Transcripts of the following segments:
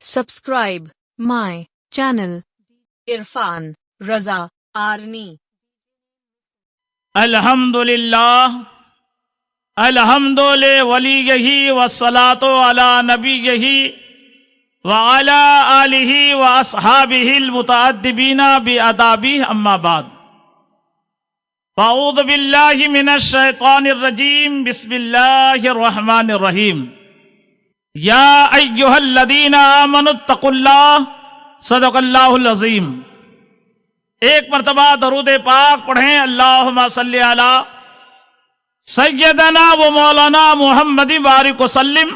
Subscribe my channel Irfan Raza Arni. Alhamdulillah, alhamdulillah waliyihi wassalatu ala nabiyyihi wa ala alihi wa ashabihi almutaaddibina bi adabihi amma ba'd. A'udhu billahi minash shaitanir rajim. Bismillahir rahmanir rahim. Ya ayyuhalladhina amanu ittaqullah. Sadaqallahul azim. ایک مرتبہ درود پاک پڑھیں، اللہم صلی علی سیدنا و مولانا محمد بارک وسلم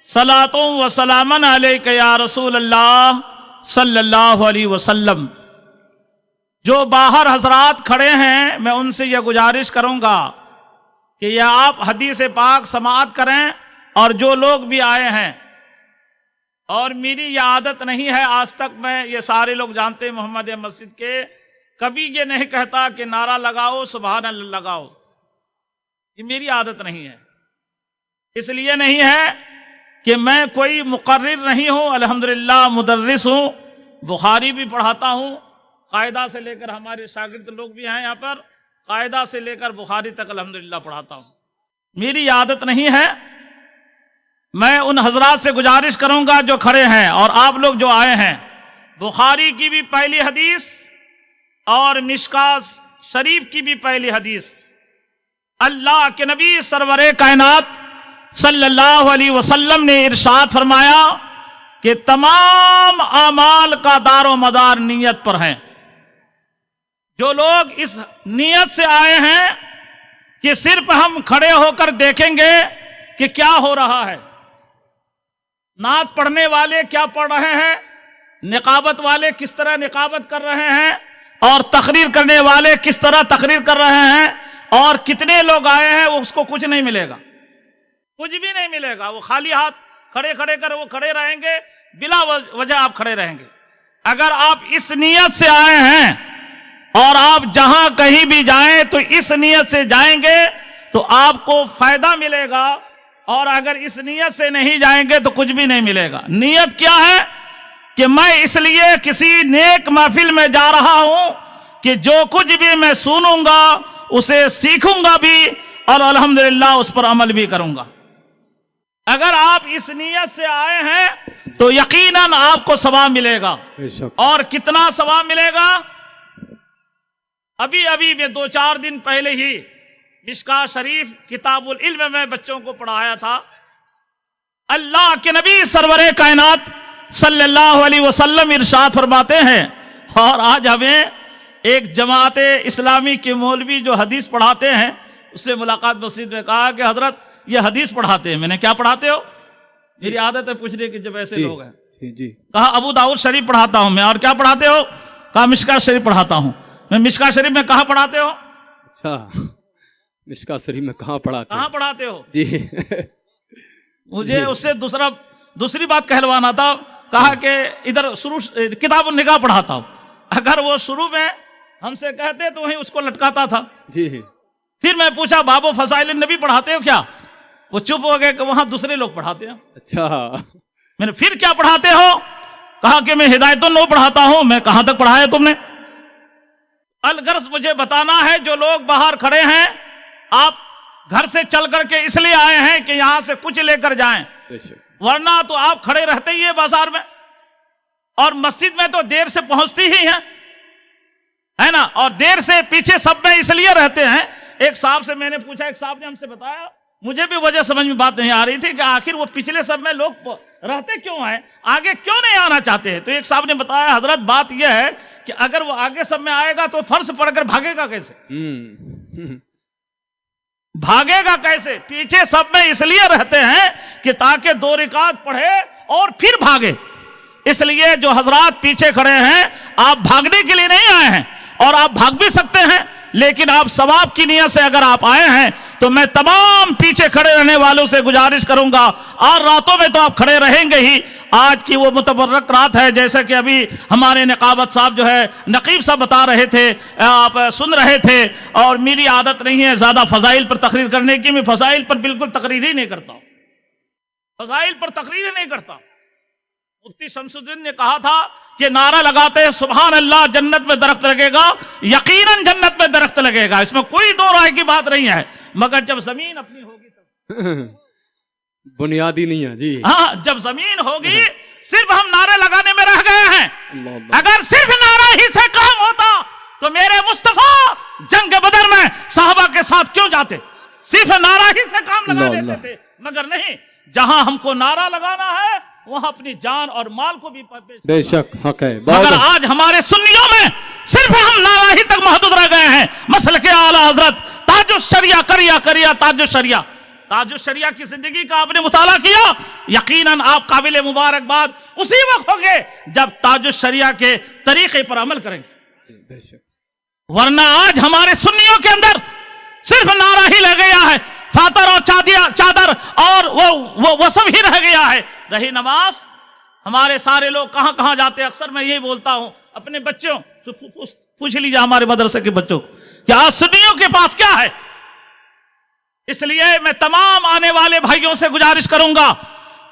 صلاۃ و سلاما علیک یا رسول اللہ صلی اللہ علیہ وسلم۔ جو باہر حضرات کھڑے ہیں میں ان سے یہ گزارش کروں گا کہ یہ آپ حدیث پاک سماعت کریں، اور جو لوگ بھی آئے ہیں، اور میری یہ عادت نہیں ہے، آج تک میں یہ سارے لوگ جانتے ہیں محمد مسجد کے، کبھی یہ نہیں کہتا کہ نعرہ لگاؤ سبحان اللہ لگاؤ، یہ میری عادت نہیں ہے۔ اس لیے نہیں ہے کہ میں کوئی مقرر نہیں ہوں، الحمدللہ مدرس ہوں، بخاری بھی پڑھاتا ہوں، قاعدہ سے لے کر ہمارے شاگرد لوگ بھی ہیں یہاں پر، قاعدہ سے لے کر بخاری تک الحمدللہ پڑھاتا ہوں، میری عادت نہیں ہے۔ میں ان حضرات سے گزارش کروں گا جو کھڑے ہیں اور آپ لوگ جو آئے ہیں، بخاری کی بھی پہلی حدیث اور مشکوٰۃ شریف کی بھی پہلی حدیث، اللہ کے نبی سرور کائنات صلی اللہ علیہ وسلم نے ارشاد فرمایا کہ تمام اعمال کا دار و مدار نیت پر ہے۔ جو لوگ اس نیت سے آئے ہیں کہ صرف ہم کھڑے ہو کر دیکھیں گے کہ کیا ہو رہا ہے، نعت پڑھنے والے کیا پڑھ رہے ہیں، نقابت والے کس طرح نقابت کر رہے ہیں، اور تقریر کرنے والے کس طرح تقریر کر رہے ہیں، اور کتنے لوگ آئے ہیں، وہ اس کو کچھ نہیں ملے گا، کچھ بھی نہیں ملے گا۔ وہ خالی ہاتھ وہ کھڑے رہیں گے، بلا وجہ آپ کھڑے رہیں گے۔ اگر آپ اس نیت سے آئے ہیں اور آپ جہاں کہیں بھی جائیں تو اس نیت سے جائیں گے تو آپ کو فائدہ ملے گا، اور اگر اس نیت سے نہیں جائیں گے تو کچھ بھی نہیں ملے گا۔ نیت کیا ہے کہ میں اس لیے کسی نیک محفل میں جا رہا ہوں کہ جو کچھ بھی میں سنوں گا اسے سیکھوں گا بھی، اور الحمدللہ اس پر عمل بھی کروں گا۔ اگر آپ اس نیت سے آئے ہیں تو یقیناً آپ کو ثواب ملے گا، اور کتنا ثواب ملے گا؟ ابھی میں 2-4 دن پہلے ہی مشکوٰۃ شریف کتاب العلم میں بچوں کو پڑھایا تھا۔ اللہ کے نبی سرور کائنات صلی اللہ علیہ وسلم ارشاد فرماتے ہیں، اور آج ہمیں ایک جماعت اسلامی کے مولوی جو حدیث پڑھاتے ہیں اس سے ملاقات مسجد میں کہا کہ حضرت یہ حدیث پڑھاتے ہیں۔ میں نے کیا پڑھاتے ہو؟ میری عادت ہے پوچھنے کی جب ایسے لوگ ہیں۔ کہا ابو داؤد شریف پڑھاتا ہوں میں۔ اور کیا پڑھاتے ہو؟ کہا مشکوٰۃ شریف پڑھاتا ہوں میں۔ مشکوٰۃ شریف میں کہاں پڑھاتے ہو؟ اچھا، مشکوٰۃ شریف میں کہاں پڑھاتے ہو؟ جی مجھے اس سے دوسری بات کہلوانا تھا۔ کہا کہ ادھر کتاب النکاح پڑھاتا ہوں۔ اگر وہ شروع میں ہم سے کہتے تو وہیں اس کو لٹکاتا تھا۔ جی پھر میں پوچھا باب و فضائل النبی پڑھاتے ہو کیا؟ وہ چپ ہو گئے کہ وہاں دوسرے لوگ پڑھاتے ہیں۔ اچھا، میں نے پھر کیا پڑھاتے ہو؟ کہا کہ میں ہدایت النور پڑھاتا ہوں۔ میں کہاں تک پڑھایا تم نے؟ الغرض مجھے بتانا ہے جو لوگ باہر کھڑے ہیں، آپ گھر سے چل کر کے اس لیے آئے ہیں کہ یہاں سے کچھ لے کر جائیں، ورنہ تو آپ کھڑے رہتے ہی ہیں بازار میں، اور مسجد میں تو دیر سے پہنچتی ہی ہیں، ہے نا، اور دیر سے پیچھے سب میں اس لیے رہتے ہیں۔ ایک صاحب سے میں نے پوچھا، ایک صاحب نے ہم سے بتایا، مجھے بھی وجہ سمجھ میں بات نہیں آ رہی تھی کہ آخر وہ پچھلے سب میں لوگ رہتے کیوں ہیں، آگے کیوں نہیں آنا چاہتے ہیں؟ تو ایک صاحب نے بتایا حضرت بات یہ ہے کہ اگر وہ آگے سب میں آئے گا تو فرض پڑھ کر بھاگے گا کیسے؟ بھاگے گا کیسے؟ پیچھے سب میں اس لیے رہتے ہیں کہ تاکہ 2 رکعت پڑھے اور پھر بھاگے۔ اس لیے جو حضرات پیچھے کھڑے ہیں آپ بھاگنے کے لیے نہیں آئے ہیں، اور آپ بھاگ بھی سکتے ہیں، لیکن آپ ثواب کی نیت سے اگر آپ آئے ہیں تو میں تمام پیچھے کھڑے رہنے والوں سے گزارش کروں گا، اور راتوں میں تو آپ کھڑے رہیں گے ہی۔ آج کی وہ متبرک رات ہے، جیسے کہ ابھی ہمارے نقابت صاحب جو ہے نقیب صاحب بتا رہے تھے، آپ سن رہے تھے، اور میری عادت نہیں ہے زیادہ فضائل پر تقریر کرنے کی، میں فضائل پر بالکل تقریر ہی نہیں کرتا ہوں، فضائل پر تقریر نہیں کرتا۔ मुफ्ती शमसुद्दीन ने कहा था कि नारा लगाते हैं सुभान अल्लाह जन्नत में दरख्त लगेगा, यकीनन जन्नत में दरख्त लगेगा, इसमें कोई दो राय की बात नहीं है, मगर जब जमीन अपनी होगी तब बुनियादी नहीं है जी। हाँ, जब जमीन होगी सिर्फ हम नारे लगाने में रह गए हैं। अगर सिर्फ नारा ही से काम होता तो मेरे मुस्तफा जंग बदर में साहबा के साथ क्यों जाते? सिर्फ नारा ही से काम लगा देते थे, मगर नहीं, जहां हमको नारा लगाना है वहां अपनी जान और माल को भी बेशक हक है। मगर आज हमारे सुन्नियों में सिर्फ हम नारा ही तक महदूद रह गए हैं। मसलके आला हजरत ताजुश शरिया करिया ताजुश शरिया, ताजुश शरिया की जिंदगी का आपने मुताला किया, यकीनन आप काबिल मुबारकबाद उसी वक्त होंगे जब ताजुश शरिया के तरीके पर अमल करेंगे। वरना आज हमारे सुन्नियों के अंदर सिर्फ नारा ही लग गया है, फातर और चादर और वो सब ही रह गया है। रही नमाज, हमारे सारे लोग कहां कहां जाते हैं। अक्सर मैं यही बोलता हूं अपने बच्चों तो पूछ लीजिए हमारे मदरसे के बच्चों कि आज सुन्नियों के पास क्या है। इसलिए मैं तमाम आने वाले भाइयों से गुजारिश करूंगा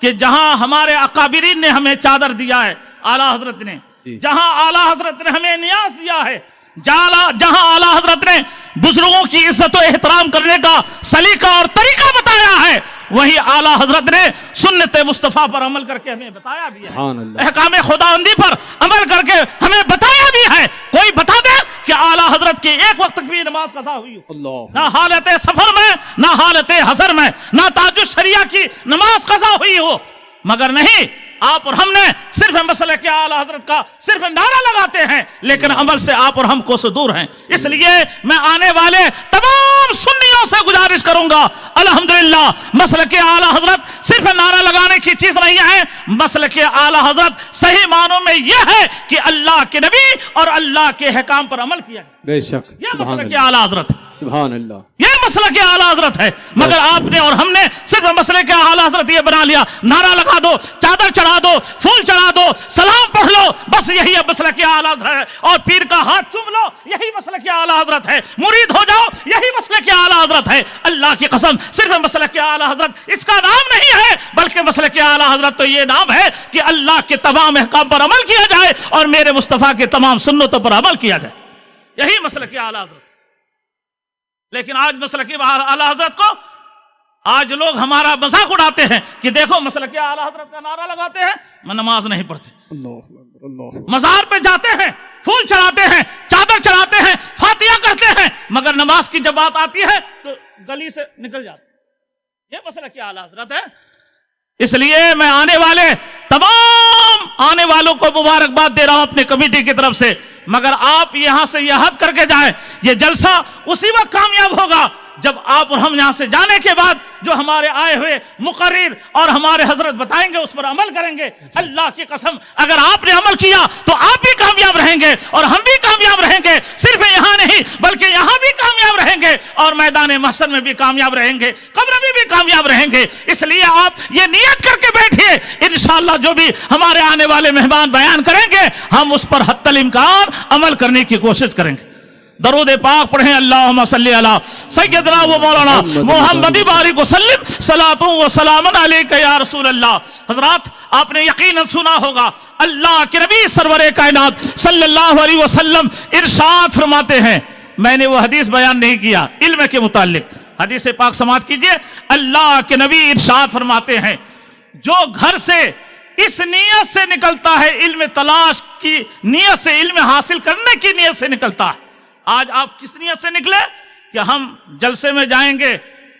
कि जहां हमारे अकाबिरीन ने हमें चादर दिया है, आला हजरत ने, जहां आला हजरत ने हमें नियाज दिया है, जहां आला हजरत ने बुजुर्गों की इज्जत और एहतराम करने का सलीका और तरीका बताया है, वही आला हजरत ने सुन्नत मुस्तफा पर अमल करके हमें बताया भी है, अहकाम खुदाबंदी पर अमल करके हमें बताया भी है। कोई बता दे कि आला हजरत की एक वक्त की नमाज कज़ा हुई हो, ना हालत सफर में, ना हालत हज़र में, ना ताजुश शरिया की नमाज कज़ा हुई हो, मगर नहीं, आप और हमने सिर्फ मसले के आला हजरत का सिर्फ नारा लगाते हैं, लेकिन अमल से आप और हम कोसों दूर हैं। इसलिए मैं आने वाले तमाम सुन्नियों से गुजारिश करूंगा, अल्हम्दुलिल्लाह मसले के आला हजरत सिर्फ नारा लगाने की चीज नहीं है। मसले के आला हजरत सही मानों में यह है कि अल्लाह के नबी और अल्लाह के अहकाम पर अमल किया। बेशक यह मसले के आला हजरत, सुभान अल्लाह, यह मसला के आला हजरत है। मगर आपने और हमने सिर्फ मसले के आला हजरत ये बना लिया, नारा लगा दो, चादर चढ़ा दो, फूल चढ़ा दो, सलाम पढ़ लो, बस यही अब मसला के आला हजरत है। और पीर का हाथ चूम लो, यही मसला के आला हजरत है। मुरीद हो जाओ, यही मसले के आला हजरत है। अल्लाह की कसम, सिर्फ मसले के आला हजरत इसका नाम नहीं है, बल्कि मसले के आला हजरत तो ये नाम है कि अल्लाह के तमाम अहकाम पर अमल किया जाए और मेरे मुस्तफा के तमाम सुन्नतों पर अमल किया जाए, यही मसले के आला हजरत। लेकिन आज मसले के आला हजरत को आज लोग हमारा मजाक उड़ाते हैं कि देखो मसले के आला हजरत का नारा लगाते हैं, नमाज नहीं पढ़ते, मजार पे जाते हैं, फूल चढ़ाते हैं, चादर चढ़ाते हैं, फातिहा करते हैं, मगर नमाज की जब बात आती है तो गली से निकल जाते। ये मसले के आला हजरत है। इसलिए मैं आने वालों को मुबारकबाद दे रहा हूं अपनी कमेटी की तरफ से, मगर आप यहां से यह हद करके जाएं, ये जलसा उसी वक्त कामयाब होगा जब आप और हम यहां से जाने के बाद जो हमारे आए हुए मुकर्रिर और हमारे हजरत बताएंगे उस पर अमल करेंगे। अल्लाह की कसम, अगर आपने अमल किया तो आप भी कामयाब रहेंगे और हम भी कामयाब रहेंगे। सिर्फ यहां नहीं बल्कि यहां भी कामयाब रहेंगे और मैदान महशर में भी कामयाब रहेंगे, कब्र में भी कामयाब रहेंगे। इसलिए आप ये नियत करके बैठिए, इंशाअल्लाह जो भी हमारे आने वाले मेहमान बयान करेंगे हम उस पर हत्तल इम्कान अमल करने की कोशिश करेंगे। दरूद पाक पढ़ें, अल्लाहुम्मा सल्ली अला सय्यदना व मौलाना मुहम्मदी बारिक वसल्लम सलातु व सलामन अलैका या रसूल अल्लाह। हजरात, आपने यकीनन सुना होगा अल्लाह के नबी सरवरे कायनात सल्लल्लाहु अलैहि वसल्लम इरशाद फरमाते हैं, मैंने वो हदीस बयान नहीं किया, इल्म के मुताल्लिक हदीस पाक समाअत कीजिए। अल्लाह के नबी इरशाद फरमाते हैं, जो घर से इस नियत से निकलता है, इल्म तलाश की नियत से, इल्म हासिल करने की नियत से निकलता है। आज आप किस नियत से निकले कि हम जलसे में जाएंगे,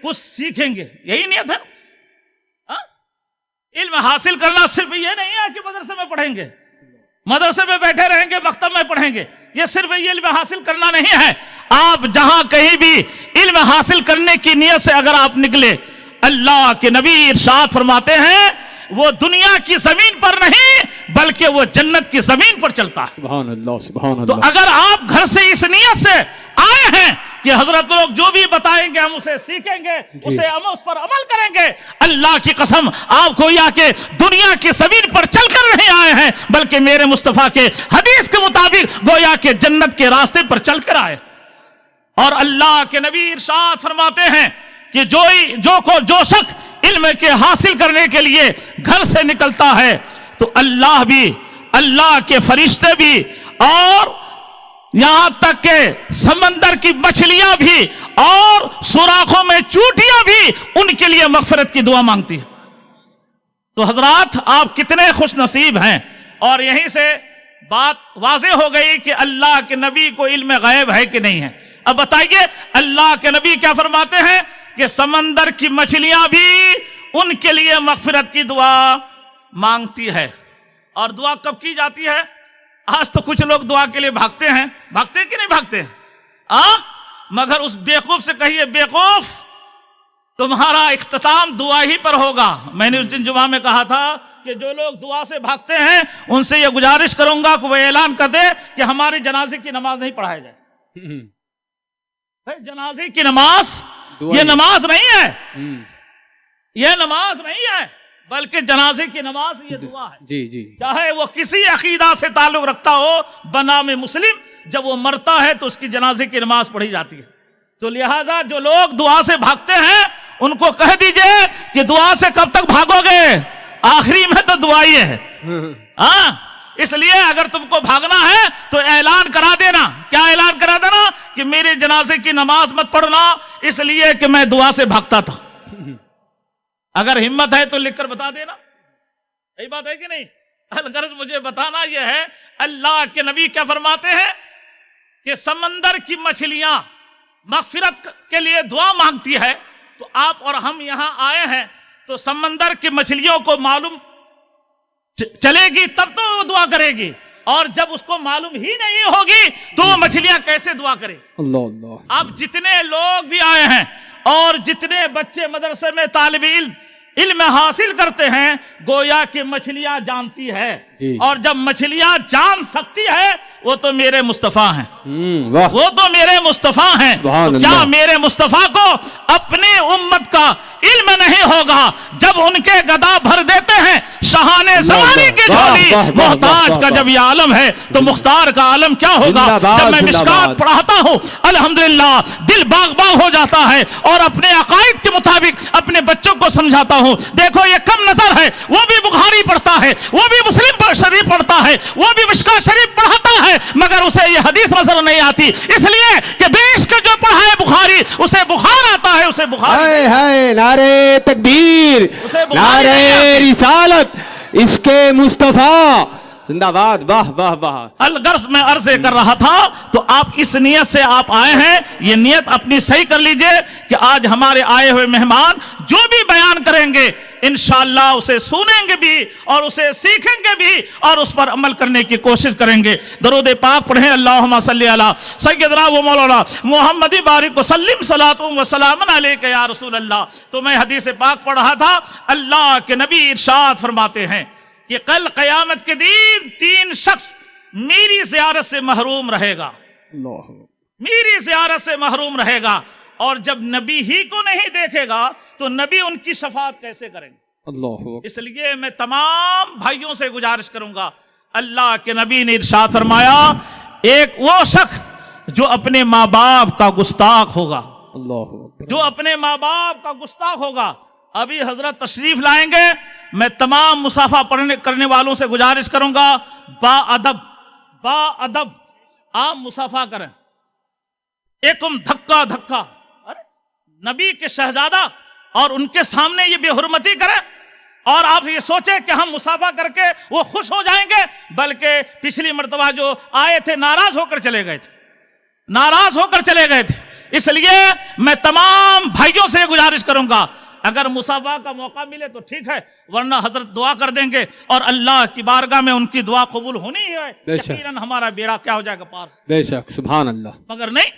कुछ सीखेंगे, यही नियत है। इल्म हासिल करना सिर्फ ये नहीं है कि मदरसे में पढ़ेंगे, मदरसे में बैठे रहेंगे, मकतब में पढ़ेंगे, ये सिर्फ ये इल्म हासिल करना नहीं है। आप जहां कहीं भी इल्म हासिल करने की नियत से अगर आप निकले, अल्लाह के नबी इरशाद फरमाते हैं वो दुनिया की जमीन पर नहीं बल्कि वो जन्नत की जमीन पर चलता है। सुभान अल्लाह, सुभान अल्लाह। तो अगर आप घर से इस नियत से आए हैं कि हजरत लोग जो भी बताएंगे हम उसे सीखेंगे, उस पर अमल करेंगे, अल्लाह की कसम आपको या के दुनिया की जमीन पर चलकर नहीं आए हैं बल्कि मेरे मुस्तफा के हदीस के मुताबिक गोया के जन्नत के रास्ते पर चलकर आए। और अल्लाह के नबी इरशाद फरमाते हैं कि जो शख्स इल्म के हासिल करने के लिए घर से निकलता है تو اللہ بھی, اللہ کے فرشتے بھی, اور یہاں تک کہ سمندر کی مچھلیاں بھی اور سوراخوں میں چوٹیاں بھی ان کے لیے مغفرت کی دعا مانگتی ہے. تو حضرات آپ کتنے خوش نصیب ہیں. اور یہیں سے بات واضح ہو گئی کہ اللہ کے نبی کو علم غیب ہے کہ نہیں ہے. اب بتائیے اللہ کے نبی کیا فرماتے ہیں کہ سمندر کی مچھلیاں بھی ان کے لیے مغفرت کی دعا مانگتی ہے. اور دعا کب کی جاتی ہے؟ آج تو کچھ لوگ دعا کے لیے بھاگتے ہیں, بھاگتے کہ نہیں بھاگتے مگر اس بیوقوف سے کہیے بیوقوف تمہارا اختتام دعا ہی پر ہوگا. میں نے اس دن جمعہ میں کہا تھا کہ جو لوگ دعا سے بھاگتے ہیں ان سے یہ گزارش کروں گا کہ وہ اعلان کر دے کہ ہماری جنازے کی نماز نہیں پڑھائی جائے. جنازے کی نماز یہ نماز نہیں ہے, یہ نماز نہیں ہے, بلکہ جنازے کی نماز یہ دعا ہے. جی جی, چاہے وہ کسی عقیدہ سے تعلق رکھتا ہو بنام مسلم, جب وہ مرتا ہے تو اس کی جنازے کی نماز پڑھی جاتی ہے. تو لہٰذا جو لوگ دعا سے بھاگتے ہیں ان کو کہہ دیجئے کہ دعا سے کب تک بھاگو گے, آخری میں تو دعا ہی ہے. اس لیے اگر تم کو بھاگنا ہے تو اعلان کرا دینا. کیا اعلان کرا دینا؟ کہ میرے جنازے کی نماز مت پڑھنا اس لیے کہ میں دعا سے بھاگتا تھا. اگر ہمت ہے تو لکھ کر بتا دینا. یہی بات ہے کہ نہیں؟ الغرض مجھے بتانا یہ ہے اللہ کے نبی کیا فرماتے ہیں کہ سمندر کی مچھلیاں مغفرت کے لیے دعا مانگتی ہے. تو آپ اور ہم یہاں آئے ہیں تو سمندر کی مچھلیوں کو معلوم چلے گی تب تو وہ دعا کرے گی, اور جب اس کو معلوم ہی نہیں ہوگی تو وہ مچھلیاں کیسے دعا کرے؟ اللہ اللہ. اب جتنے لوگ بھی آئے ہیں اور جتنے بچے مدرسے میں طالب علم حاصل کرتے ہیں گویا کہ مچھلیاں جانتی ہے, اور جب مچھلیاں جان سکتی ہے وہ تو میرے مصطفیٰ ہیں, وہ تو میرے مصطفیٰ ہیں. تو کیا میرے مصطفیٰ کو اپنی امت کا علم نہیں ہوگا جب ان کے گدا بھر دیتے ہیں شہانے زمانے کی جھولی؟ محتاج کا جب یہ عالم ہے تو مختار کا عالم کیا ہوگا؟ جب میں مشکات پڑھاتا ہوں الحمدللہ دل باغ باغ ہو جاتا ہے, اور اپنے عقائد کے مطابق اپنے بچوں کو سمجھاتا ہوں. دیکھو یہ کم نظر ہے, وہ بھی بخاری پڑھتا ہے, وہ بھی مسلم پر شریف پڑھتا ہے, وہ بھی مشکات شریف پڑھاتا ہے, مگر اسے یہ حدیث نظر نہیں آتی, اس لیے کہ بیش کا جو پڑھا ہے بخاری اسے بخار آتا ہے, اسے بخاری ہے. نعرے تکبیر, نعرے رسالت, عشق مصطفیٰ زندہ باد. واہ واہ واہ. الغرض میں عرض کر رہا تھا تو آپ اس نیت سے آپ آئے ہیں, یہ نیت اپنی صحیح کر لیجئے کہ آج ہمارے آئے ہوئے مہمان جو بھی بیان کریں گے انشاءاللہ اسے سنیں گے بھی اور اسے سیکھیں گے بھی اور اس پر عمل کرنے کی کوشش کریں گے. درود پاک پڑھیں. اللہم صلی علی سیدنا و مولانا محمد بارک وسلم صلاۃ و سلام علیک یا رسول اللہ. تو میں حدیث پاک پڑھ رہا تھا, اللہ کے نبی ارشاد فرماتے ہیں کہ کل قیامت کے دن 3 شخص میری زیارت سے محروم رہے گا, میری زیارت سے محروم رہے گا, اور جب نبی ہی کو نہیں دیکھے گا تو نبی ان کی شفاعت کیسے کریں گے؟ اللہ. اس لیے میں تمام بھائیوں سے گزارش کروں گا, اللہ کے نبی نے ارشاد فرمایا ایک وہ شخص جو اپنے ماں باپ کا گستاخ ہوگا, جو اپنے ماں باپ کا گستاخ ہوگا. ابھی حضرت تشریف لائیں گے, میں تمام مصافحہ کرنے والوں سے گزارش کروں گا با ادب آپ مصافحہ کریں. ایکم دھکا دھکا, نبی کے شہزادہ اور ان کے سامنے یہ بے حرمتی کریں اور آپ یہ سوچیں کہ ہم مصافحہ کر کے وہ خوش ہو جائیں گے, بلکہ پچھلی مرتبہ جو آئے تھے ناراض ہو کر چلے گئے تھے, ناراض ہو کر چلے گئے تھے. اس لیے میں تمام بھائیوں سے گزارش کروں گا اگر مصافحہ کا موقع ملے تو ٹھیک ہے, ورنہ حضرت دعا کر دیں گے اور اللہ کی بارگاہ میں ان کی دعا قبول ہونی ہے, یقیناً ہمارا بیڑا کیا ہو جائے گا پار. بے شک, سبحان اللہ. مگر نہیں,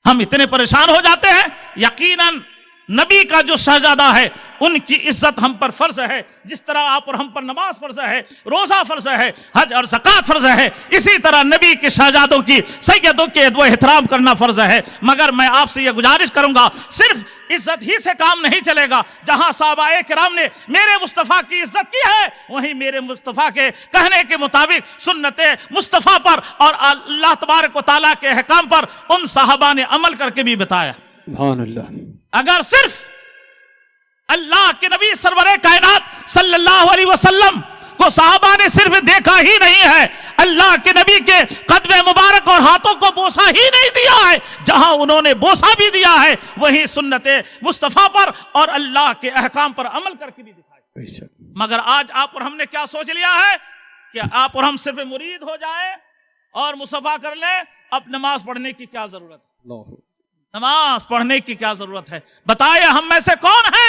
ہم اتنے پریشان ہو جاتے ہیں. یقیناً نبی کا جو شہزادہ ہے ان کی عزت ہم پر فرض ہے, جس طرح آپ اور ہم پر نماز فرض ہے, روزہ فرض ہے, حج اور زکوٰۃ فرض ہے, اسی طرح نبی کے شہزادوں کی سیدوں کے ادب و احترام کرنا فرض ہے. مگر میں آپ سے یہ گزارش کروں گا صرف عزت ہی سے کام نہیں چلے گا. جہاں صحابہ کرام نے میرے مصطفیٰ کی عزت کی ہے وہیں میرے مصطفیٰ کے کہنے کے مطابق سنت مصطفیٰ پر اور اللہ تبارک و تعالیٰ کے احکام پر ان صحابہ نے عمل کر کے بھی بتایا. سبحان اللہ. اگر صرف اللہ کے نبی سرور کائنات صلی اللہ علیہ وسلم को साहबा ने सिर्फ देखा ही नहीं है, अल्लाह के नबी के कदम मुबारक और हाथों को बोसा ही नहीं दिया है, जहां उन्होंने बोसा भी दिया है वही सुन्नत मुस्तफा पर और अल्लाह के अहकाम पर अमल करके भी दिखाया। मगर आज आप और हमने क्या सोच लिया है कि आप और हम सिर्फ मुरीद हो जाए और मुसफा कर ले, अब नमाज पढ़ने की क्या जरूरत है? नमाज पढ़ने की क्या जरूरत है? बताइए हम में से कौन है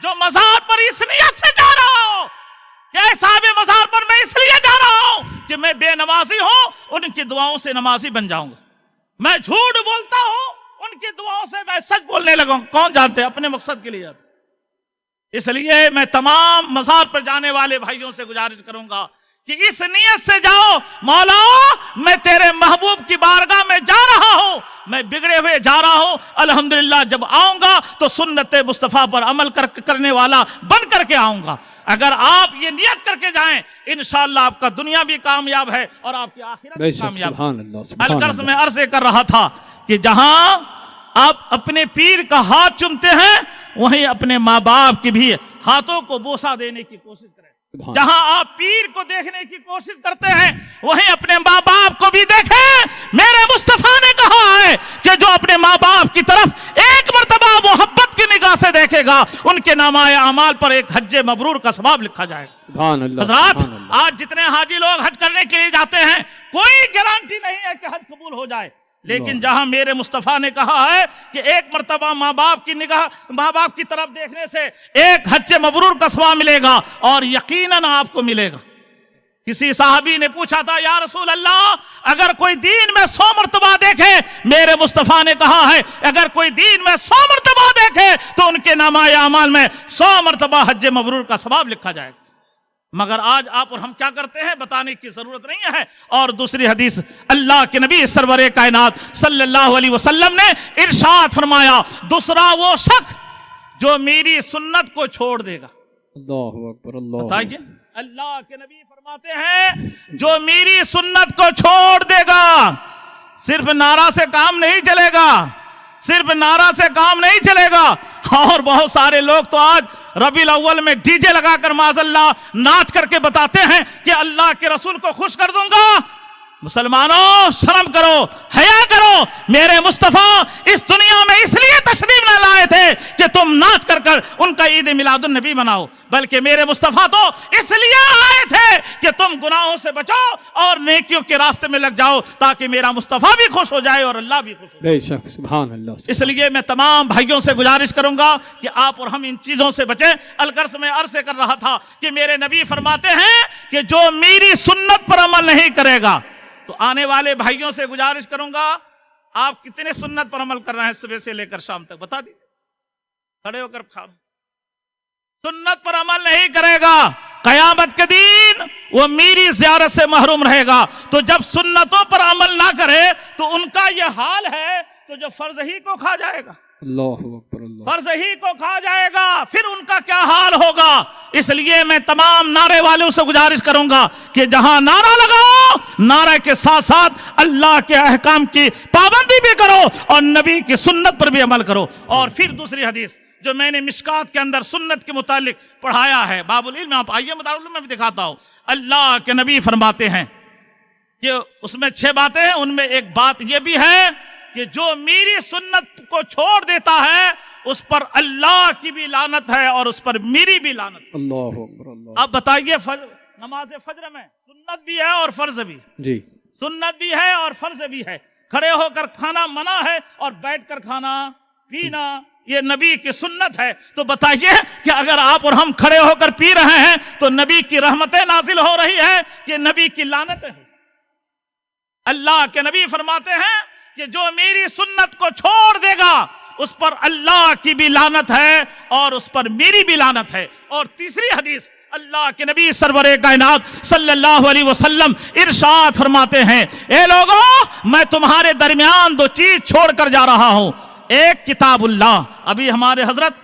जो मजार पर इस नियत से जा रहा हो कि साहब मजार पर मैं इसलिए जा रहा हूं कि मैं बेनमाजी हूं, उनकी दुआओं से नमाजी बन जाऊंगा, मैं झूठ बोलता हूं उनकी दुआओं से मैं सच बोलने लगा। कौन जानते अपने मकसद के लिए जाते। इसलिए मैं तमाम मजार पर जाने वाले भाइयों से गुजारिश करूंगा कि इस नियत से जाओ, मौला मैं तेरे महबूब की बारगाह में जा रहा हूं, मैं बिगड़े हुए जा रहा हूं, अल्हम्दुलिल्लाह जब आऊंगा तो सुन्नत मुस्तफा पर अमल करने वाला बन करके आऊंगा। अगर आप ये नियत करके जाएं, इंशाअल्लाह आपका दुनिया भी कामयाब है और आपकी आखिरत भी कामयाब है। अलकर्ज में अर्ज कर रहा था कि जहां आप अपने पीर का हाथ चूमते हैं वहीं अपने माँ बाप की भी हाथों को बोसा देने की कोशिश करें। जहां आप पीर को देखने की कोशिश करते हैं वहीं अपने माँ बाप को भी देखें। मेरे मुस्तफा ने कहा है कि जो अपने माँ बाप की तरफ एक मर्तबा मोहब्बत की निगाह से देखेगा उनके नामाए अमाल पर एक हज्जे मबरूर का सवाब लिखा जाएगा। हज़रात, आज जितने हाजी लोग हज करने के लिए जाते हैं कोई गारंटी नहीं है कि हज कबूल हो जाए, लेकिन जहां मेरे मुस्तफा ने कहा है कि एक मर्तबा माँ बाप की निगाह, माँ बाप की तरफ देखने से एक हज्जे मबरूर का सवाब मिलेगा और यकीनन आपको मिलेगा। किसी साहबी ने पूछा था, या रसूल अल्लाह अगर कोई दिन में 100 मर्तबा देखे, मेरे मुस्तफा ने कहा है अगर कोई दिन में 100 मर्तबा देखे तो उनके नामाए अमाल में 100 मर्तबा हज्जे मबरूर का सवाब लिखा जाएगा। मगर आज आप और हम क्या करते हैं बताने की जरूरत नहीं है। और दूसरी हदीस अल्लाह के नबी सरवरे कायनात सल्लल्लाहु अलैहि वसल्लम ने इरशाद फरमाया, दूसरा वो शख्स जो मेरी सुन्नत को छोड़ देगा। अल्लाहु अकबर, अल्लाह बताइए, अल्लाह के नबी फरमाते हैं जो मेरी सुन्नत को छोड़ देगा। सिर्फ नारा से काम नहीं चलेगा, सिर्फ नारा से काम नहीं चलेगा। और बहुत सारे लोग तो आज रबीउल अव्वल में डीजे लगाकर माज़अल्लाह नाच करके बताते हैं कि अल्लाह के रसूल को खुश कर दूंगा। मुसलमानों शर्म करो, हया करो। मेरे मुस्तफा इस दुनिया में इसलिए तशरीफ न लाए थे कि तुम नाच कर कर उनका ईद मिलादुन नबी मनाओ, बल्कि मेरे मुस्तफा तो इसलिए आए थे कि तुम गुनाहों से बचो और नेकियों के रास्ते में लग जाओ ताकि मेरा मुस्तफा भी खुश हो जाए और अल्लाह भी खुश हो जाए। बेशक, सुभान अल्लाह। इसलिए मैं तमाम भाइयों से गुजारिश करूंगा कि आप और हम इन चीजों से बचें। अलकर्स में अर्ज कर रहा था कि मेरे नबी फरमाते हैं कि जो मेरी सुन्नत पर अमल नहीं करेगा, तो आने वाले भाइयों से गुजारिश करूंगा आप कितने सुन्नत पर अमल कर रहे हैं सुबह से लेकर शाम तक, बता दीजिए। खड़े होकर सुन्नत पर अमल नहीं करेगा, कयामत के दिन वो मेरी ज़ियारत से महरूम रहेगा। तो जब सुन्नतों पर अमल ना करे तो उनका यह हाल है तो जो फर्ज ही को खा जाएगा, फर्ज ही को खा जाएगा, फिर उनका क्या हाल होगा। इसलिए मैं तमाम नारे वालों से गुजारिश करूंगा कि जहां नारा लगाओ, नारे के साथ साथ अल्लाह के अहकाम की पाबंदी भी करो और नबी की सुन्नत पर भी अमल करो। और फिर दूसरी हदीस जो मैंने मिशकात के अंदर सुन्नत के मुतालिक पढ़ाया है, बाबुल इल्म, आप आइए मदारुल इल्म में भी दिखाता हूं। अल्लाह के नबी फरमाते हैं कि उसमें 6 बातें हैं, उनमें एक बात यह भी है कि जो मेरी सुन्नत को छोड़ देता है उस पर अल्लाह की भी लानत है और उस पर मेरी भी लानत। अल्लाह। अब बताइए, नमाज फज्र में सुन्नत भी है और फर्ज भी जी, सुन्नत भी है और फर्ज भी है। खड़े होकर खाना मना है और बैठकर खाना पीना ये नबी की सुन्नत है। तो बताइए कि अगर आप और हम खड़े होकर पी रहे हैं तो नबी की रहमतें नाजिल हो रही है कि नबी की लानत है। अल्लाह के नबी फरमाते हैं कि जो मेरी सुन्नत को छोड़ देगा उस पर अल्लाह की भी लानत है और उस पर मेरी भी लानत है। और तीसरी हदीस अल्लाह के नबी सरवरे कायनात सल्लल्लाहु अलैहि वसल्लम इरशाद फरमाते हैं, ए लोगों मैं तुम्हारे दरमियान 2 चीज छोड़कर जा रहा हूं। एक किताबुल्लाह, अभी हमारे हजरत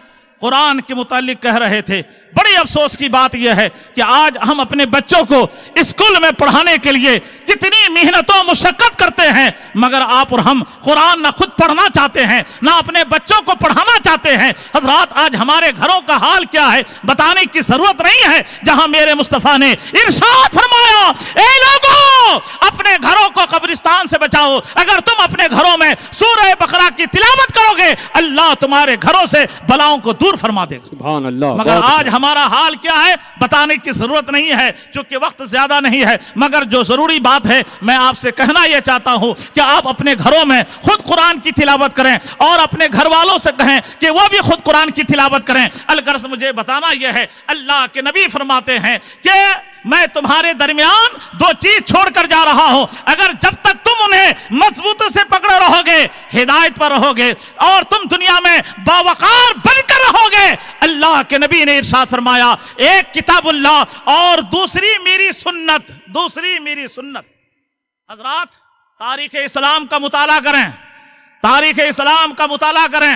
कुरान के मुतालिक कह रहे थे। बड़ी अफसोस की बात यह है कि आज हम अपने बच्चों को स्कूल में पढ़ाने के लिए कितनी मेहनतों मुशक्कत करते हैं, मगर आप और हम कुरान ना खुद पढ़ना चाहते हैं ना अपने बच्चों को पढ़ाना चाहते हैं। हजरात, आज हमारे घरों का हाल क्या है बताने की जरूरत नहीं है, जहां मेरे मुस्तफा ने इरशाद फरमाया, ए लोगों, अपने घरों को कब्रिस्तान से बचाओ। अगर तुम अपने घरों में सूरह बकरा की तिलावत करोगे, अल्लाह तुम्हारे घरों से बलाओं को दूर फरमा देगा। सुभान अल्लाह। मगर आज हमारा हाल क्या है बताने की जरूरत नहीं है, चूंकि वक्त ज्यादा नहीं है। मगर जो जरूरी बात है, मैं आपसे कहना यह चाहता हूं कि आप अपने घरों में खुद कुरान की तिलावत करें और अपने घर वालों से कहें कि वो भी खुद कुरान की तिलावत करें। अलगर्ज मुझे बताना यह है, अल्लाह के नबी फरमाते हैं कि मैं तुम्हारे दरमियान दो चीज छोड़कर जा रहा हूं, अगर जब तक तुम उन्हें मजबूती से पकड़े रहोगे, हिदायत पर रहोगे और तुम दुनिया में बावकार बनकर रहोगे। अल्लाह के नबी ने इरशाद फरमाया, एक किताबुल्लाह और दूसरी मेरी सुन्नत, दूसरी मेरी सुन्नत। हजरात, तारीख इस्लाम का मुताला करें, तारीख इस्लाम का मुताला करें,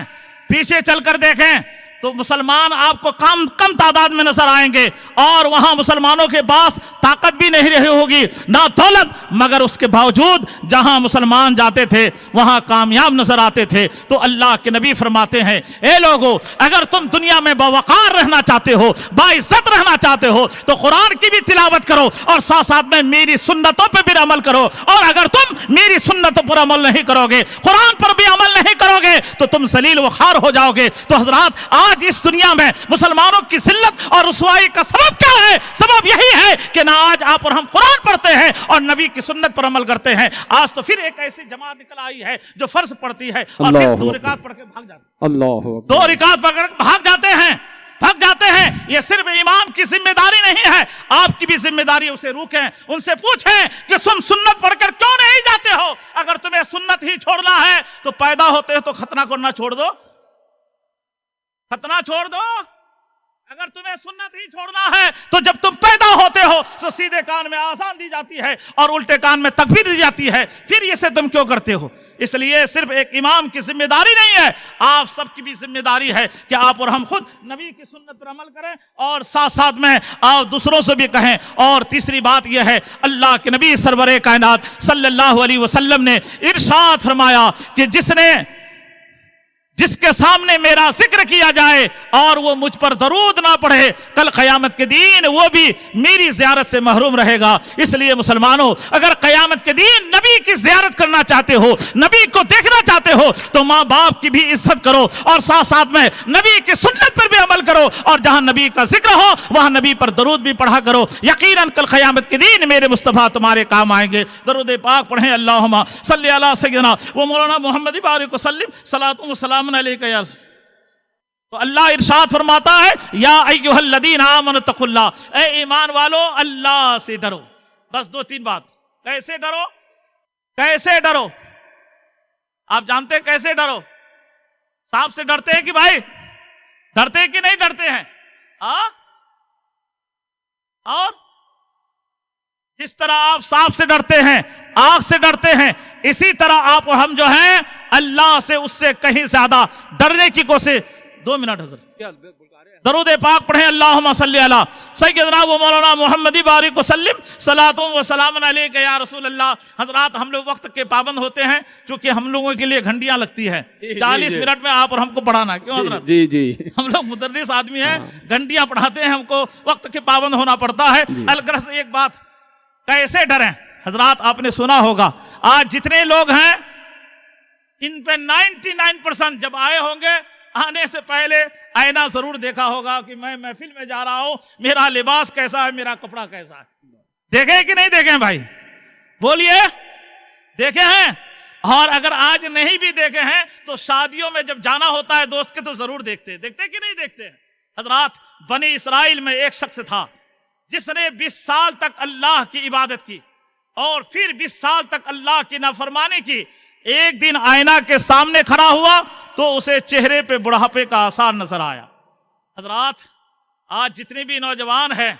पीछे चलकर देखें तो मुसलमान आपको कम तादाद में नजर आएंगे और वहां मुसलमानों के पास ताकत भी नहीं रही होगी, ना दौलत, मगर उसके बावजूद जहां मुसलमान जाते थे वहां कामयाब नजर आते थे। तो अल्लाह के नबी फरमाते हैं, ए लोगों, अगर तुम दुनिया में बावकार रहना चाहते हो, बाइज्जत रहना चाहते हो, तो कुरान की भी तिलावत करो और साथ साथ में मेरी सुन्नतों पर भी अमल करो। और अगर तुम मेरी सुन्नतों पर अमल नहीं करोगे, कुरान पर भी अमल नहीं करोगे, तो तुम जलील व खार हो जाओगे। तो हजरात, आज इस दुनिया में मुसलमानों की जिल्लत और रुसवाई का सबब क्या है? सबब यही है कि ना आज आप और हम कुरान पढ़ते हैं और नबी की सुन्नत पर अमल करते हैं। आज तो फिर एक ऐसी जमात निकल आई है जो फर्ज पढ़ती है और फिर 2 रकात पढ़ के भाग जाते हैं। अल्लाह, 2 रकात पढ़ कर भाग जाते हैं। ये सिर्फ इमाम की जिम्मेदारी नहीं है, आपकी भी जिम्मेदारी है। उसे रोकें, उनसे पूछें कि तुम सुन्नत पढ़कर क्यों नहीं जाते हो? अगर तुम्हें सुन्नत ही छोड़ना है तो पैदा होते हो तो खतना करना छोड़ दो, खतना छोड़ दो। अगर तुम्हें सुन्नत ही छोड़ना है तो जब तुम पैदा होते हो तो सीधे कान में आजान दी जाती है और उल्टे कान में तकबीर दी जाती है, फिर इसे तुम क्यों करते हो? इसलिए सिर्फ एक इमाम की जिम्मेदारी नहीं है, आप सबकी भी जिम्मेदारी है कि आप और हम खुद नबी की सुन्नत पर अमल करें और साथ साथ में आप दूसरों से भी कहें। और तीसरी बात यह है, अल्लाह के नबी सरवरे कायनात सल्लल्लाहु अलैहि वसल्लम ने इरशाद फरमाया कि जिसके सामने मेरा जिक्र किया जाए और वो मुझ पर दरूद ना पढ़े, कल क़यामत के दिन वो भी मेरी ज़ियारत से महरूम रहेगा। इसलिए मुसलमानों, अगर क़यामत के दिन नबी की ज़ियारत करना चाहते हो, नबी को देखना चाहते हो, तो माँ बाप की भी इज्जत करो और साथ साथ में नबी की सुन्नत पर भी अमल करो और जहाँ नबी का जिक्र हो वहाँ नबी पर दरूद भी पढ़ा करो। यकीनन कल क़यामत के दिन मेरे मुस्तफ़ा तुम्हारे काम आएंगे। दरूद पाक पढ़ें, अल्लाहुम्मा सल्ली अला सय्यिदना व मौलाना मुहम्मद बारिक वसल्लिम सलातु व सलाम अलैका या। तो अल्लाह इरशाद फरमाता है, या अय्युहल्लज़ीना आमनु तक़ुल्लाह, ए ईमान वालो अल्लाह से डरो। बस 2-3 बात। कैसे डरो? कैसे डरो? आप जानते हैं कैसे डरो? सांप से डरते हैं कि भाई डरते हैं कि नहीं डरते हैं? और जिस तरह आप सांप से डरते हैं, आग से डरते हैं, इसी तरह आप और हम जो हैं अल्लाह से उससे कहीं ज्यादा डरने की कोशिश। 2 मिनट हज़रत, दरूद पाक पढ़ें, अल्लाहुम्मा सल्ली अला सय्यिदना व मौलाना मुहम्मद बारिक वसल्लिम सलातु व सलाम अलैका या रसूल अल्लाह। हजरात, हम लोग वक्त के पाबंद होते हैं, क्योंकि हम लोगों के लिए घंटियां लगती है। 40 मिनट में आप और हमको पढ़ाना, क्यों हजरत? जी जी, हम लोग मुदर्रिस आदमी हैं, घंटियां पढ़ाते हैं, हमको वक्त के पाबंद होना पड़ता है। अलगर्ज एक बात, कैसे डरें? हजरात, आपने सुना होगा आज जितने लोग हैं इन पे 99% जब आए होंगे, आने से पहले आईना जरूर देखा होगा कि मैं महफिल में जा रहा हूं, मेरा लिबास कैसा है, मेरा कपड़ा कैसा है। देखे कि नहीं देखे भाई? बोलिए, देखे हैं? और अगर आज नहीं भी देखे हैं तो शादियों में जब जाना होता है दोस्त के तो जरूर देखते कि नहीं देखते हैं? हजरात, बनी इसराइल में एक शख्स था जिसने 20 साल तक अल्लाह की इबादत की और फिर 20 साल तक अल्लाह की नाफरमानी की। एक दिन आईना के सामने खड़ा हुआ तो उसे चेहरे पे बुढ़ापे का आसार नजर आया। हजरात, आज जितने भी नौजवान हैं,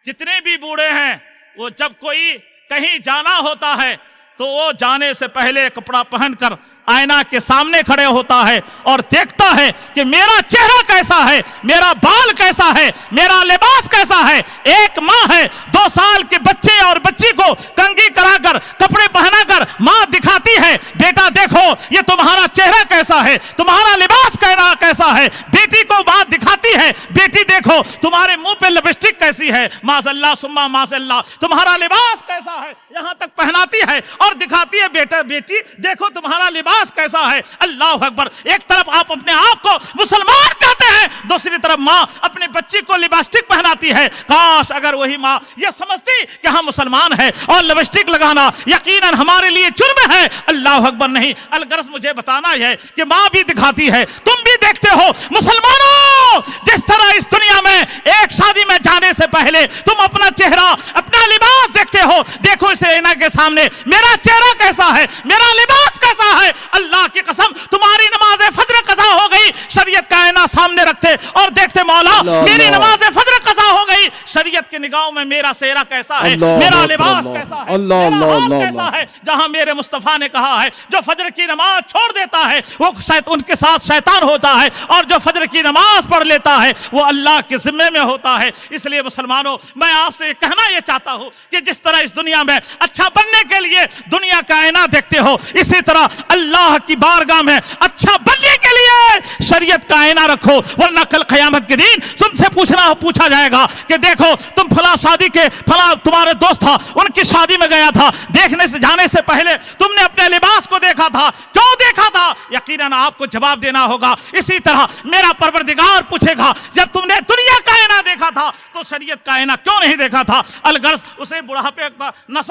जितने भी बूढ़े हैं, वो जब कोई कहीं जाना होता है तो वो जाने से पहले कपड़ा पहनकर आईना के सामने खड़े होता है और देखता है कि मेरा चेहरा कैसा है, मेरा बाल कैसा है, मेरा लिबास कैसा है। एक माँ है 2 साल के बच्चे और बच्ची को कंघी कराकर कपड़े पहनाकर माँ दिखाती है, बेटा देखो ये तुम्हारा चेहरा कैसा है, तुम्हारा लिबास कैसा है। बेटी को माँ दिखाती है, बेटी देखो तुम्हारे मुंह पे लिपस्टिक कैसी है, माशअल्लाह सुम्मा माशअल्लाह, तुम्हारा लिबास कैसा है, यहाँ तक पहनाती है और दिखाती है, बेटा बेटी देखो तुम्हारा लिबास कैसा है। अल्लाह अकबर। एक तरफ आप अपने आप को मुसलमान कहते हैं, दूसरी तरफ माँ अपने बच्ची को लिपस्टिक पहनाती है। काश अगर वही माँ ये समझती कि हम मुसलमान हैं और लिपस्टिक लगाना यकीनन हमारे लिए जुर्म है। अल्लाह अकबर। नहीं, अलगर्ज मुझे बताना है कि माँ भी दिखाती है, तुम भी देखते हो। मुसलमानों, जिस तरह इस दुनिया में एक शादी में जाने से पहले तुम अपना चेहरा अपना लिबास देखते हो, देखो इस आईना के सामने मेरा चेहरा कैसा है, मेरा लिबास कैसा है। अल्लाह की कसम तुम्हारी नमाज फज्र कज़ा हो गई, शरीयत का आईना सामने रखते और देखते मौला मेरी नमाज फज्र कज़ा हो गई, शरीयत की निगाहों में मेरा चेहरा कैसा है, मेरा लिबास कैसा है, मेरा हाल कैसा है। जहां मेरे मुस्तफा ने कहा है जो फज्र की नमाज छोड़ देता है वो उनके साथ शैतान होता है और जो फज्र की नमाज पढ़ लेता है वो अल्लाह के जिम्मे में होता है। इसलिए मुसलमानों, मैं आपसे कहना यह चाहता हूं कि जिस तरह इस दुनिया में अच्छा बनने के लिए दुनिया का आईना देखते हो, इसी तरह अल्लाह की बारगाह में अच्छा बनने के लिए शरीयत का आईना रखो, वरना कल क़यामत के दिन तुमसे पूछा जाएगा कि देखो तुम फला शादी के फला तुम्हारे दोस्त था, उनकी शादी में गया था, देखने से जाने से पहले तुमने अपने लिबास को देखा था, क्यों देखा था? यकीनन आपको जवाब देना होगा। इसी तरह मेरा परवरदिगार पूछेगा जब तुमने दुनिया का आईना देखा था तो शरीयत का आईना क्यों नहीं देखा था? अलगर्ज उसे बुढ़ापे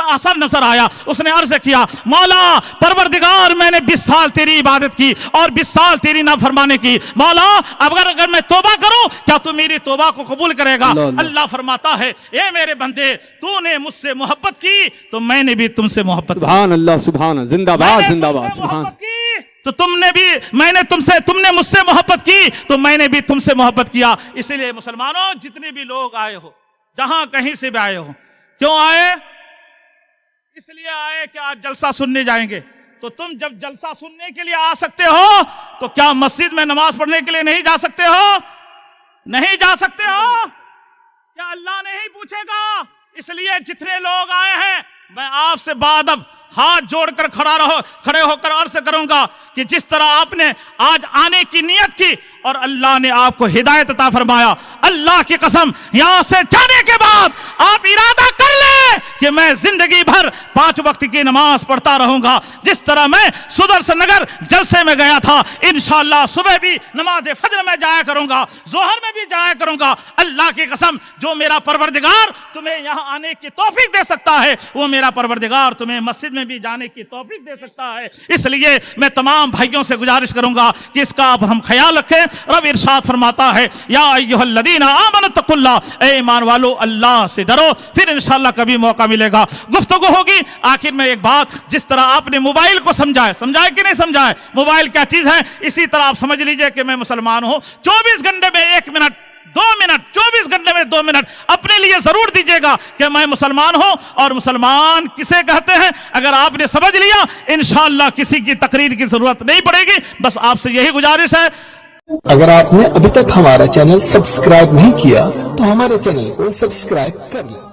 असर नजर आया, उसने अर्ज किया मौला परवरदिगार मैंने 20 साल तेरी इबादत की और 20 साल तेरी नाफरमानी की, मौला अगर मैं तौबा करूं क्या तू मेरी तौबा को कबूल करेगा? अल्लाह फरमाता है ए मेरे बंदे, तूने मुझसे मोहब्बत की तो मैंने भी तुमसे मोहब्बत की। सुभान अल्लाह, सुभान, जिंदाबाद जिंदाबाद, सुभान। तो तुमने मुझसे मोहब्बत की तो मैंने भी तुमसे मोहब्बत किया। इसलिए मुसलमानों, जितने भी लोग आए हो, जहां कहीं से भी आए हो, क्यों आए? इसलिए आए कि आज जलसा सुनने जाएंगे। तो तुम जब जलसा सुनने के लिए आ सकते हो तो क्या मस्जिद में नमाज पढ़ने के लिए नहीं जा सकते हो? नहीं जा सकते हो? क्या अल्लाह नहीं पूछेगा? इसलिए जितने लोग आए हैं मैं आपसे बादब हाथ जोड़कर खड़े होकर अर्ज करूंगा कि जिस तरह आपने आज आने की नियत की और अल्लाह ने आपको हिदायत अता फरमाया, अल्लाह की कसम यहां से जाने के बाद आप इरादा कर ले कि मैं जिंदगी भर 5 वक्त की नमाज पढ़ता रहूंगा। जिस तरह मैं सुदर्शन नगर जलसे में गया था, इंशाअल्लाह सुबह भी नमाज फज्र में जाया करूंगा, जोहर में भी जाया करूंगा। अल्लाह की कसम जो मेरा परवरदिगार तुम्हें यहां आने की तौफीक दे सकता है, वो मेरा परवरदिगार तुम्हें मस्जिद में भी जाने की तौफीक दे सकता है। इसलिए मैं तमाम भाइयों से गुजारिश करूंगा कि इसका अब हम ख्याल रखें। रब इरशाद फरमाता है या अय्युहल्लज़ीना आमनु तक़ुल्लाह, ए ईमान वालो अल्लाह से डरो, फिर इंशाअल्लाह कभी मौका मिलेगा गुफ्तगू होगी। आखिर में एक बात, जिस तरह आपने मोबाइल को समझाए कि नहीं समझाए, मोबाइल क्या चीज है, इसी तरह आप समझ लीजिए कि मैं मुसलमान हूं। 24 घंटे में 1 मिनट 2 मिनट, 24 घंटे में 2 मिनट अपने लिए जरूर दीजिएगा कि मैं मुसलमान हूं। और मुसलमान किसे कहते हैं अगर आपने समझ लिया, इंशाअल्लाह किसी की तकरीर की जरूरत नहीं पड़ेगी। बस आपसे यही गुजारिश है। अगर आपने अभी तक हमारा चैनल सब्सक्राइब नहीं किया तो हमारे चैनल को सब्सक्राइब कर लें।